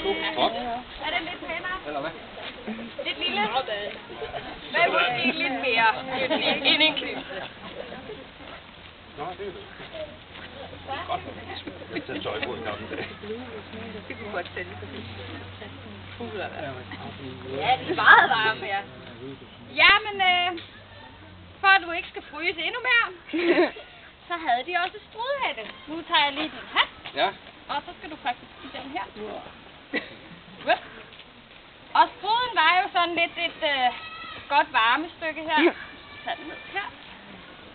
Er det lidt pænere? Eller hvad? Lidt lille? Hvad måske lidt mere end en klip? Nå, det er det. Godt, vi tager tøj på en gammel dag. Det kunne godt sælge sig. Ja, det er meget varmt, ja. Jamen, for at du ikke skal fryse endnu mere, så havde de også strudhætte. Nu tager jeg lige din hat, Ja. og så skal du faktisk give den her. Og struden var jo sådan lidt et godt varmestykke her. Tag den ned her.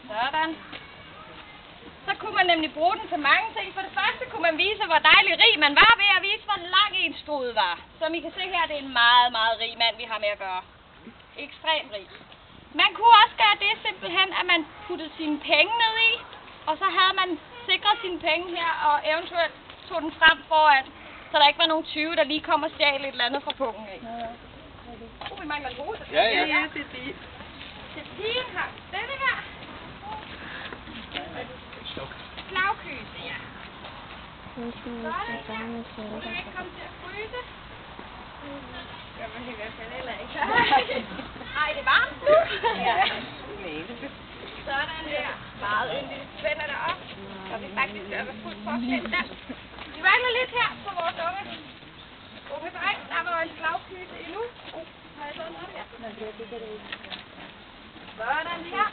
Sådan. Så kunne man nemlig bruge den til mange ting. For det første kunne man vise, hvor dejlig rig man var ved at vise, hvor lang en strud var. Som I kan se her, det er en meget, meget rig mand, vi har med at gøre. Ekstremt rig. Man kunne også gøre det simpelthen, at man puttede sine penge ned i, og så havde man sikret sine penge her, og eventuelt tog den frem foran, så der ikke var nogen 20, der lige kom og stjal et eller andet fra pungen af. Vi mangler en hose. Ja, ja. Det er det. Til pigen har denne her. Slagkyse, ja. Sådan. Du kan ikke komme til at fryse. Gør man i hvert fald heller ikke. Ej, det er varmt nu. Ja. Sådan der. Meget yndigt. Vender det op. Så vi faktisk gør med fuld forskel der. Vi mangler lidt her på vores unge dreng. Der var en slagkyse endnu. Har jeg sådan noget her? Sådan her.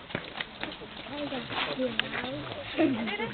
Er det det?